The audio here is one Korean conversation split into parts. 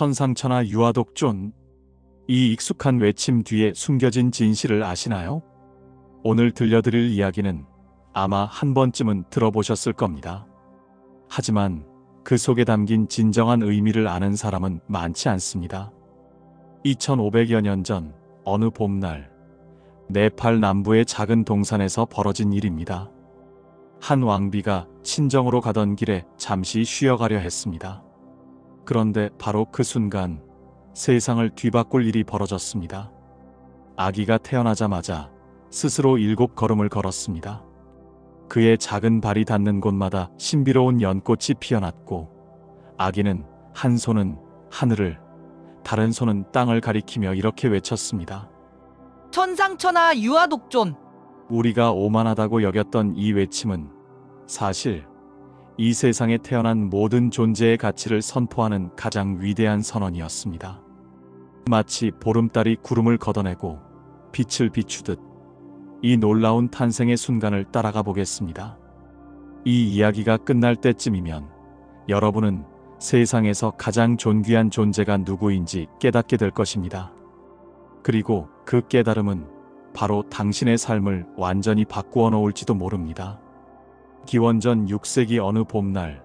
천상천하 유아독존. 이 익숙한 외침 뒤에 숨겨진 진실을 아시나요? 오늘 들려드릴 이야기는 아마 한 번쯤은 들어보셨을 겁니다. 하지만 그 속에 담긴 진정한 의미를 아는 사람은 많지 않습니다. 2500여 년 전 어느 봄날, 네팔 남부의 작은 동산에서 벌어진 일입니다. 한 왕비가 친정으로 가던 길에 잠시 쉬어가려 했습니다. 그런데 바로 그 순간 세상을 뒤바꿀 일이 벌어졌습니다. 아기가 태어나자마자 스스로 7걸음을 걸었습니다. 그의 작은 발이 닿는 곳마다 신비로운 연꽃이 피어났고, 아기는 한 손은 하늘을, 다른 손은 땅을 가리키며 이렇게 외쳤습니다. 천상천하 유아독존. 우리가 오만하다고 여겼던 이 외침은 사실 이 세상에 태어난 모든 존재의 가치를 선포하는 가장 위대한 선언이었습니다. 마치 보름달이 구름을 걷어내고 빛을 비추듯 이 놀라운 탄생의 순간을 따라가 보겠습니다. 이 이야기가 끝날 때쯤이면 여러분은 세상에서 가장 존귀한 존재가 누구인지 깨닫게 될 것입니다. 그리고 그 깨달음은 바로 당신의 삶을 완전히 바꾸어 놓을지도 모릅니다. 기원전 6세기 어느 봄날,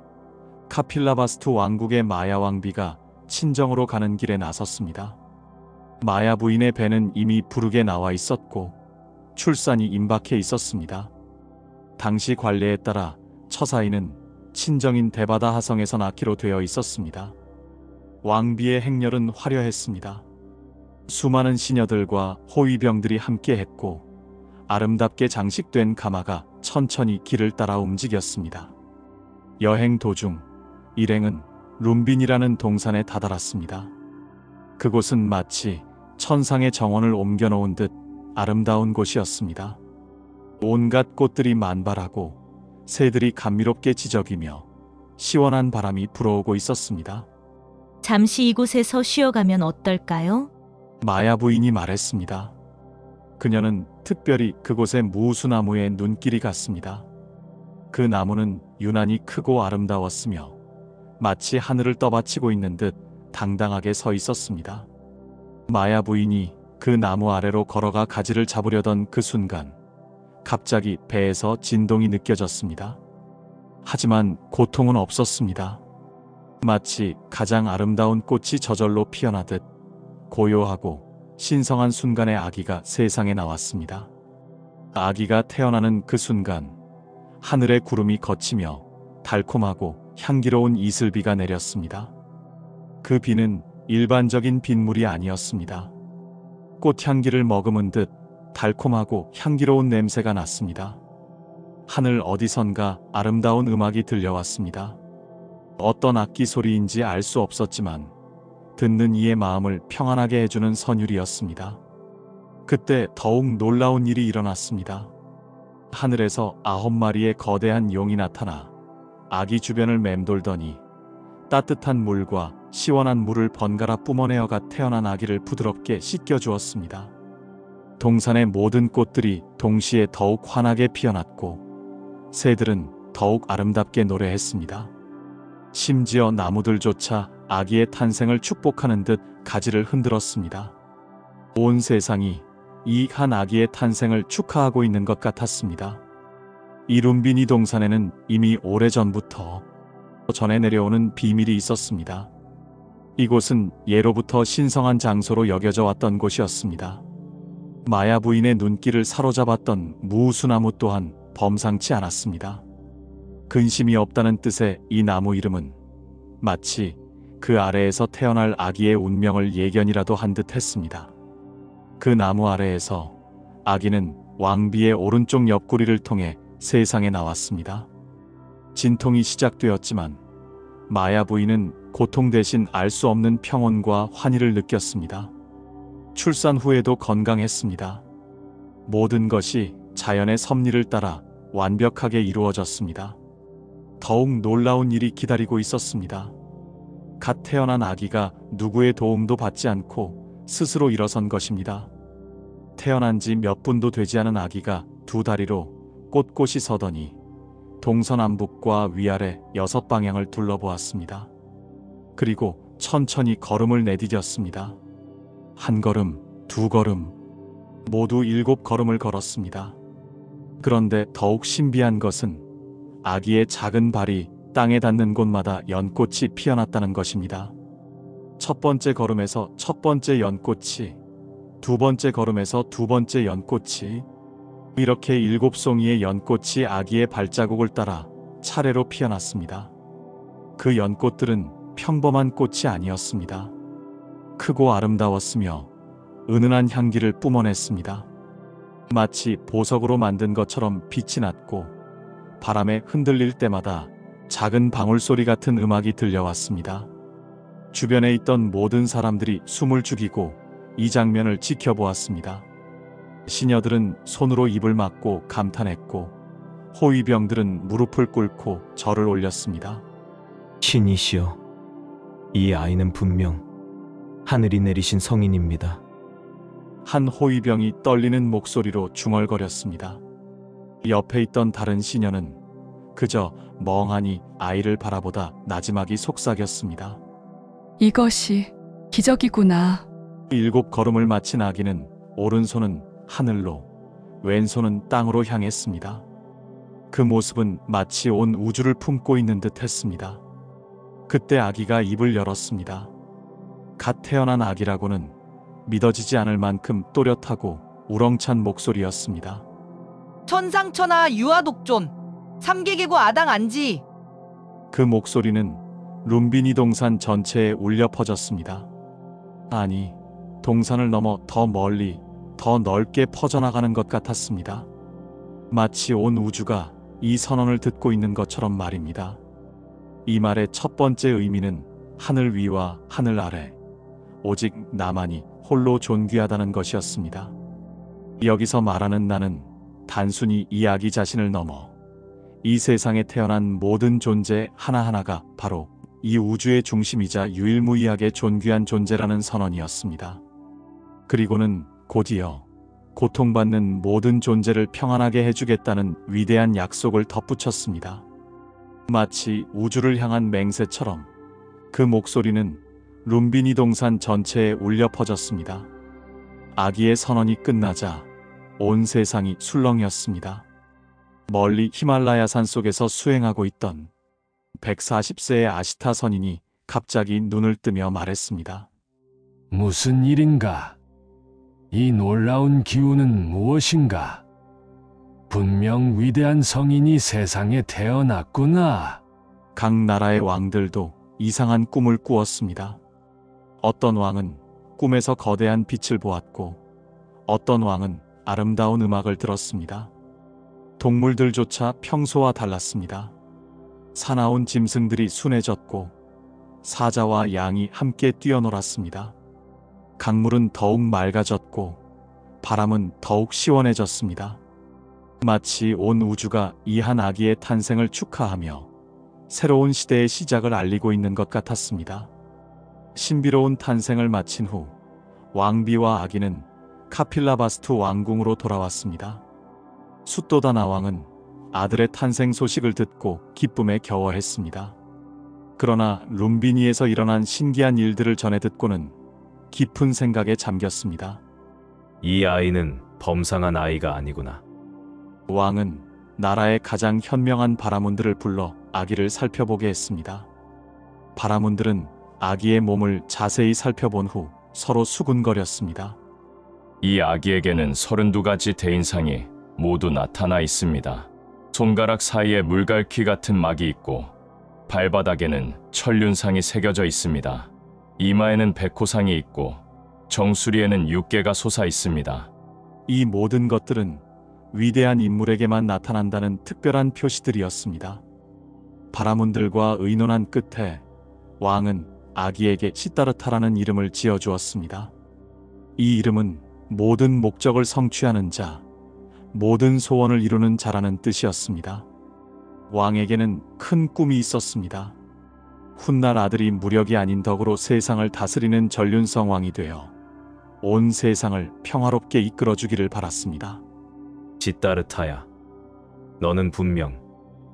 카필라바스투 왕국의 마야 왕비가 친정으로 가는 길에 나섰습니다. 마야 부인의 배는 이미 부르게 나와 있었고 출산이 임박해 있었습니다. 당시 관례에 따라 처사이는 친정인 데바다 하성에서 낳기로 되어 있었습니다. 왕비의 행렬은 화려했습니다. 수많은 시녀들과 호위병들이 함께했고 아름답게 장식된 가마가 천천히 길을 따라 움직였습니다. 여행 도중 일행은 룸빈이라는 동산에 다다랐습니다. 그곳은 마치 천상의 정원을 옮겨놓은 듯 아름다운 곳이었습니다. 온갖 꽃들이 만발하고 새들이 감미롭게 지저귀며 시원한 바람이 불어오고 있었습니다. 잠시 이곳에서 쉬어가면 어떨까요? 마야 부인이 말했습니다. 그녀는 특별히 그곳의 무수나무에 눈길이 갔습니다. 그 나무는 유난히 크고 아름다웠으며 마치 하늘을 떠받치고 있는 듯 당당하게 서 있었습니다. 마야 부인이 그 나무 아래로 걸어가 가지를 잡으려던 그 순간 갑자기 배에서 진동이 느껴졌습니다. 하지만 고통은 없었습니다. 마치 가장 아름다운 꽃이 저절로 피어나듯 고요하고 신성한 순간에 아기가 세상에 나왔습니다. 아기가 태어나는 그 순간 하늘의 구름이 걷히며 달콤하고 향기로운 이슬비가 내렸습니다. 그 비는 일반적인 빗물이 아니었습니다. 꽃향기를 머금은 듯 달콤하고 향기로운 냄새가 났습니다. 하늘 어디선가 아름다운 음악이 들려왔습니다. 어떤 악기 소리인지 알 수 없었지만 듣는 이의 마음을 평안하게 해주는 선율이었습니다. 그때 더욱 놀라운 일이 일어났습니다. 하늘에서 9마리의 거대한 용이 나타나 아기 주변을 맴돌더니 따뜻한 물과 시원한 물을 번갈아 뿜어내어가 태어난 아기를 부드럽게 씻겨주었습니다. 동산의 모든 꽃들이 동시에 더욱 환하게 피어났고 새들은 더욱 아름답게 노래했습니다. 심지어 나무들조차 아기의 탄생을 축복하는 듯 가지를 흔들었습니다. 온 세상이 이 한 아기의 탄생을 축하하고 있는 것 같았습니다. 이 룸비니 동산에는 이미 오래전부터 전해 내려오는 비밀이 있었습니다. 이곳은 예로부터 신성한 장소로 여겨져 왔던 곳이었습니다. 마야 부인의 눈길을 사로잡았던 무수나무 또한 범상치 않았습니다. 근심이 없다는 뜻의 이 나무 이름은 마치 그 아래에서 태어날 아기의 운명을 예견이라도 한 듯 했습니다. 그 나무 아래에서 아기는 왕비의 오른쪽 옆구리를 통해 세상에 나왔습니다. 진통이 시작되었지만 마야 부인은 고통 대신 알 수 없는 평온과 환희를 느꼈습니다. 출산 후에도 건강했습니다. 모든 것이 자연의 섭리를 따라 완벽하게 이루어졌습니다. 더욱 놀라운 일이 기다리고 있었습니다. 갓 태어난 아기가 누구의 도움도 받지 않고 스스로 일어선 것입니다. 태어난 지 몇 분도 되지 않은 아기가 두 다리로 꼿꼿이 서더니 동서남북과 위아래 6방향을 둘러보았습니다. 그리고 천천히 걸음을 내디뎠습니다. 한 걸음, 두 걸음, 모두 7걸음을 걸었습니다. 그런데 더욱 신비한 것은 아기의 작은 발이 땅에 닿는 곳마다 연꽃이 피어났다는 것입니다. 첫 번째 걸음에서 첫 번째 연꽃이, 두 번째 걸음에서 두 번째 연꽃이, 이렇게 7송이의 연꽃이 아기의 발자국을 따라 차례로 피어났습니다. 그 연꽃들은 평범한 꽃이 아니었습니다. 크고 아름다웠으며 은은한 향기를 뿜어냈습니다. 마치 보석으로 만든 것처럼 빛이 났고 바람에 흔들릴 때마다 작은 방울소리 같은 음악이 들려왔습니다. 주변에 있던 모든 사람들이 숨을 죽이고 이 장면을 지켜보았습니다. 시녀들은 손으로 입을 막고 감탄했고 호위병들은 무릎을 꿇고 절을 올렸습니다. 신이시여, 이 아이는 분명 하늘이 내리신 성인입니다. 한 호위병이 떨리는 목소리로 중얼거렸습니다. 옆에 있던 다른 시녀는 그저 멍하니 아이를 바라보다 나지막이 속삭였습니다. 이것이 기적이구나. 7걸음을 마친 아기는 오른손은 하늘로, 왼손은 땅으로 향했습니다. 그 모습은 마치 온 우주를 품고 있는 듯 했습니다. 그때 아기가 입을 열었습니다. 갓 태어난 아기라고는 믿어지지 않을 만큼 또렷하고 우렁찬 목소리였습니다. 천상천하 유아독존 3개계고 아당 안지. 그 목소리는 룸비니 동산 전체에 울려 퍼졌습니다. 아니, 동산을 넘어 더 멀리, 더 넓게 퍼져나가는 것 같았습니다. 마치 온 우주가 이 선언을 듣고 있는 것처럼 말입니다. 이 말의 첫 번째 의미는 하늘 위와 하늘 아래, 오직 나만이 홀로 존귀하다는 것이었습니다. 여기서 말하는 나는 단순히 이 아기 자신을 넘어 이 세상에 태어난 모든 존재 하나하나가 바로 이 우주의 중심이자 유일무이하게 존귀한 존재라는 선언이었습니다. 그리고는 곧이어 고통받는 모든 존재를 평안하게 해주겠다는 위대한 약속을 덧붙였습니다. 마치 우주를 향한 맹세처럼 그 목소리는 룸비니 동산 전체에 울려 퍼졌습니다. 아기의 선언이 끝나자 온 세상이 술렁이었습니다. 멀리 히말라야 산 속에서 수행하고 있던 140세의 아시타 선인이 갑자기 눈을 뜨며 말했습니다. 무슨 일인가? 이 놀라운 기운은 무엇인가? 분명 위대한 성인이 세상에 태어났구나. 각 나라의 왕들도 이상한 꿈을 꾸었습니다. 어떤 왕은 꿈에서 거대한 빛을 보았고 어떤 왕은 아름다운 음악을 들었습니다. 동물들조차 평소와 달랐습니다. 사나운 짐승들이 순해졌고 사자와 양이 함께 뛰어놀았습니다. 강물은 더욱 맑아졌고 바람은 더욱 시원해졌습니다. 마치 온 우주가 이 한 아기의 탄생을 축하하며 새로운 시대의 시작을 알리고 있는 것 같았습니다. 신비로운 탄생을 마친 후 왕비와 아기는 카필라바스투 왕궁으로 돌아왔습니다. 숫도다나 왕은 아들의 탄생 소식을 듣고 기쁨에 겨워했습니다. 그러나 룸비니에서 일어난 신기한 일들을 전해 듣고는 깊은 생각에 잠겼습니다. 이 아이는 범상한 아이가 아니구나. 왕은 나라의 가장 현명한 바라문들을 불러 아기를 살펴보게 했습니다. 바라문들은 아기의 몸을 자세히 살펴본 후 서로 수군거렸습니다. 이 아기에게는 32가지 대인상이 모두 나타나 있습니다. 손가락 사이에 물갈퀴 같은 막이 있고 발바닥에는 천륜상이 새겨져 있습니다. 이마에는 백호상이 있고 정수리에는 6개가 솟아 있습니다. 이 모든 것들은 위대한 인물에게만 나타난다는 특별한 표시들이었습니다. 바라문들과 의논한 끝에 왕은 아기에게 시다르타라는 이름을 지어주었습니다. 이 이름은 모든 목적을 성취하는 자, 모든 소원을 이루는 자라는 뜻이었습니다. 왕에게는 큰 꿈이 있었습니다. 훗날 아들이 무력이 아닌 덕으로 세상을 다스리는 전륜성 왕이 되어 온 세상을 평화롭게 이끌어주기를 바랐습니다. 시다르타야, 너는 분명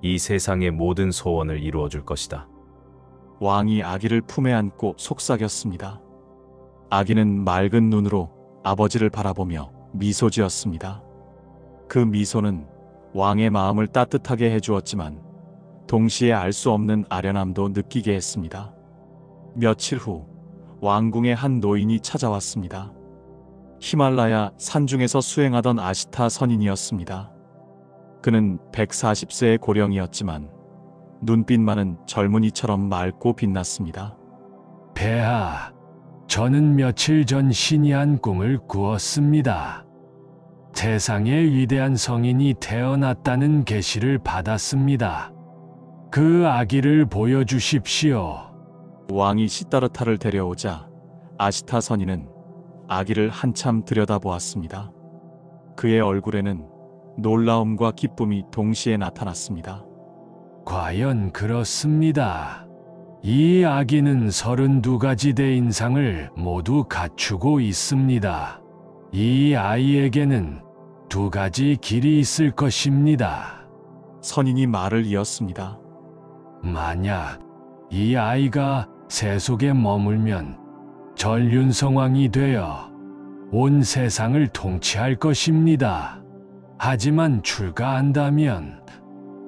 이 세상의 모든 소원을 이루어줄 것이다. 왕이 아기를 품에 안고 속삭였습니다. 아기는 맑은 눈으로 아버지를 바라보며 미소 지었습니다. 그 미소는 왕의 마음을 따뜻하게 해주었지만 동시에 알 수 없는 아련함도 느끼게 했습니다. 며칠 후 왕궁에 한 노인이 찾아왔습니다. 히말라야 산중에서 수행하던 아시타 선인이었습니다. 그는 140세의 고령이었지만 눈빛만은 젊은이처럼 맑고 빛났습니다. 폐하, 저는 며칠 전 신이 한 꿈을 꾸었습니다. 세상에 위대한 성인이 태어났다는 계시를 받았습니다. 그 아기를 보여주십시오. 왕이 시다르타를 데려오자 아시타 선인은 아기를 한참 들여다보았습니다. 그의 얼굴에는 놀라움과 기쁨이 동시에 나타났습니다. 과연 그렇습니다. 이 아기는 32가지 대인상을 모두 갖추고 있습니다. 이 아이에게는 2가지 길이 있을 것입니다. 선인이 말을 이었습니다. 만약 이 아이가 새 속에 머물면 전륜성왕이 되어 온 세상을 통치할 것입니다. 하지만 출가한다면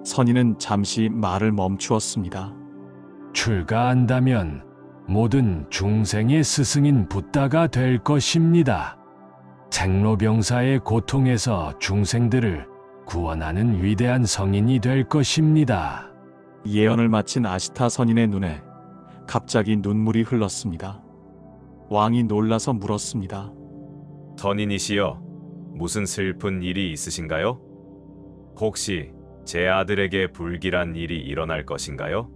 선인은 잠시 말을 멈추었습니다. 출가한다면 모든 중생의 스승인 붓다가 될 것입니다. 생로병사의 고통에서 중생들을 구원하는 위대한 성인이 될 것입니다. 예언을 마친 아시타 선인의 눈에 갑자기 눈물이 흘렀습니다. 왕이 놀라서 물었습니다. 선인이시여, 무슨 슬픈 일이 있으신가요? 혹시 제 아들에게 불길한 일이 일어날 것인가요?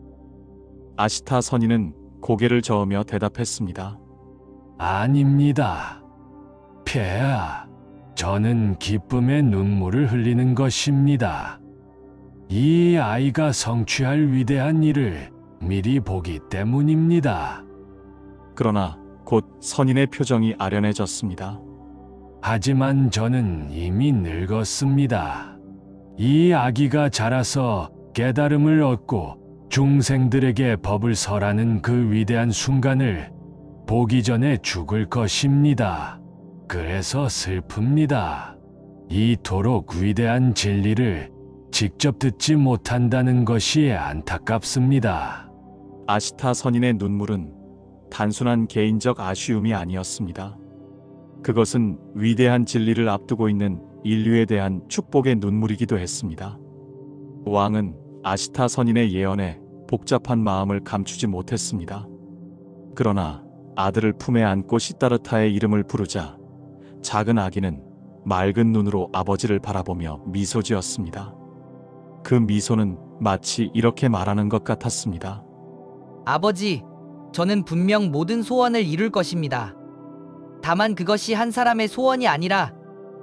아시타 선인은 고개를 저으며 대답했습니다. 아닙니다. 폐하, 저는 기쁨의 눈물을 흘리는 것입니다. 이 아이가 성취할 위대한 일을 미리 보기 때문입니다. 그러나 곧 선인의 표정이 아련해졌습니다. 하지만 저는 이미 늙었습니다. 이 아기가 자라서 깨달음을 얻고 중생들에게 법을 설하는 그 위대한 순간을 보기 전에 죽을 것입니다. 그래서 슬픕니다. 이토록 위대한 진리를 직접 듣지 못한다는 것이 안타깝습니다. 아시타 선인의 눈물은 단순한 개인적 아쉬움이 아니었습니다. 그것은 위대한 진리를 앞두고 있는 인류에 대한 축복의 눈물이기도 했습니다. 왕은 아시타 선인의 예언에 복잡한 마음을 감추지 못했습니다. 그러나 아들을 품에 안고 시다르타의 이름을 부르자 작은 아기는 맑은 눈으로 아버지를 바라보며 미소 지었습니다. 그 미소는 마치 이렇게 말하는 것 같았습니다. 아버지, 저는 분명 모든 소원을 이룰 것입니다. 다만 그것이 한 사람의 소원이 아니라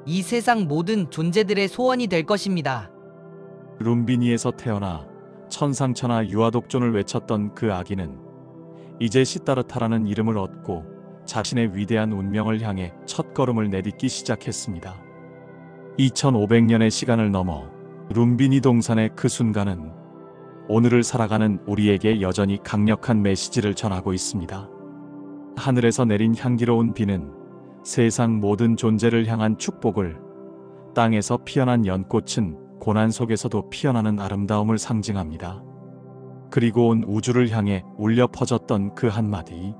이 세상 모든 존재들의 소원이 될 것입니다. 룸비니에서 태어나 천상천하 유아독존을 외쳤던 그 아기는 이제 시다르타라는 이름을 얻고 자신의 위대한 운명을 향해 첫걸음을 내딛기 시작했습니다. 2500년의 시간을 넘어 룸비니 동산의 그 순간은 오늘을 살아가는 우리에게 여전히 강력한 메시지를 전하고 있습니다. 하늘에서 내린 향기로운 비는 세상 모든 존재를 향한 축복을, 땅에서 피어난 연꽃은 고난 속에서도 피어나는 아름다움을 상징합니다. 그리고 온 우주를 향해 울려 퍼졌던 그 한마디,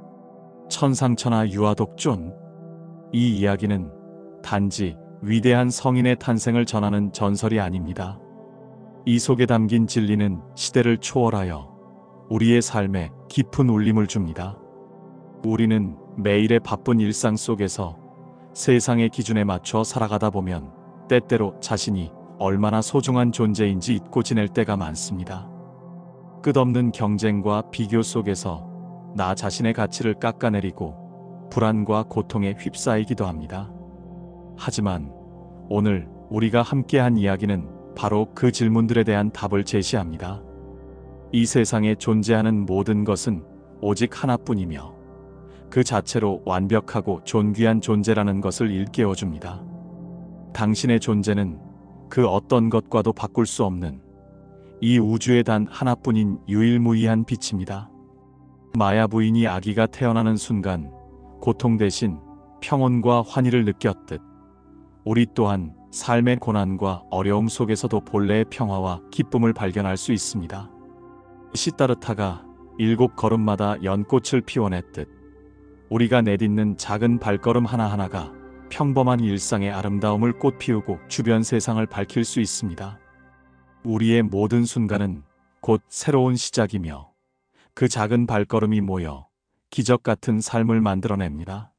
천상천하 유아독존. 이 이야기는 단지 위대한 성인의 탄생을 전하는 전설이 아닙니다. 이 속에 담긴 진리는 시대를 초월하여 우리의 삶에 깊은 울림을 줍니다. 우리는 매일의 바쁜 일상 속에서 세상의 기준에 맞춰 살아가다 보면 때때로 자신이 얼마나 소중한 존재인지 잊고 지낼 때가 많습니다. 끝없는 경쟁과 비교 속에서 나 자신의 가치를 깎아내리고 불안과 고통에 휩싸이기도 합니다. 하지만 오늘 우리가 함께한 이야기는 바로 그 질문들에 대한 답을 제시합니다. 이 세상에 존재하는 모든 것은 오직 하나뿐이며 그 자체로 완벽하고 존귀한 존재라는 것을 일깨워줍니다. 당신의 존재는 그 어떤 것과도 바꿀 수 없는 이 우주의 단 하나뿐인 유일무이한 빛입니다. 마야 부인이 아기가 태어나는 순간 고통 대신 평온과 환희를 느꼈듯 우리 또한 삶의 고난과 어려움 속에서도 본래의 평화와 기쁨을 발견할 수 있습니다. 시다르타가 7걸음마다 연꽃을 피워냈듯 우리가 내딛는 작은 발걸음 하나하나가 평범한 일상의 아름다움을 꽃피우고 주변 세상을 밝힐 수 있습니다. 우리의 모든 순간은 곧 새로운 시작이며 그 작은 발걸음이 모여 기적 같은 삶을 만들어냅니다.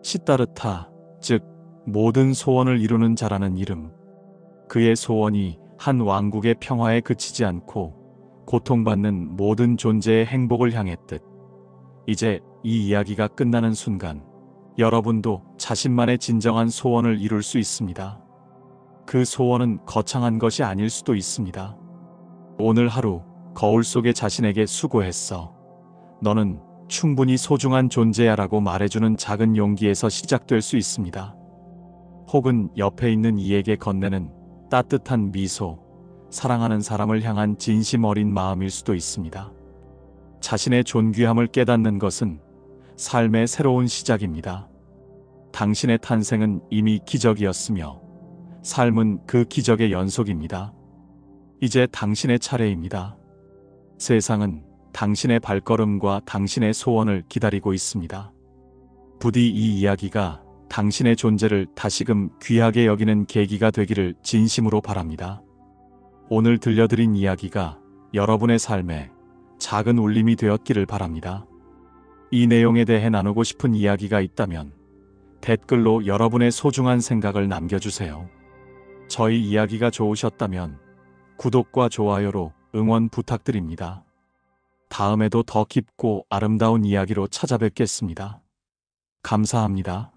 시다르타, 즉 모든 소원을 이루는 자라는 이름. 그의 소원이 한 왕국의 평화에 그치지 않고 고통받는 모든 존재의 행복을 향했듯 이제 이 이야기가 끝나는 순간 여러분도 자신만의 진정한 소원을 이룰 수 있습니다. 그 소원은 거창한 것이 아닐 수도 있습니다. 오늘 하루 거울 속에 자신에게 수고했어. 너는 충분히 소중한 존재야 라고 말해주는 작은 용기에서 시작될 수 있습니다. 혹은 옆에 있는 이에게 건네는 따뜻한 미소, 사랑하는 사람을 향한 진심 어린 마음일 수도 있습니다. 자신의 존귀함을 깨닫는 것은 삶의 새로운 시작입니다. 당신의 탄생은 이미 기적이었으며 삶은 그 기적의 연속입니다. 이제 당신의 차례입니다. 세상은 당신의 발걸음과 당신의 소원을 기다리고 있습니다. 부디 이 이야기가 당신의 존재를 다시금 귀하게 여기는 계기가 되기를 진심으로 바랍니다. 오늘 들려드린 이야기가 여러분의 삶에 작은 울림이 되었기를 바랍니다. 이 내용에 대해 나누고 싶은 이야기가 있다면 댓글로 여러분의 소중한 생각을 남겨주세요. 저희 이야기가 좋으셨다면 구독과 좋아요로 응원 부탁드립니다. 다음에도 더 깊고 아름다운 이야기로 찾아뵙겠습니다. 감사합니다.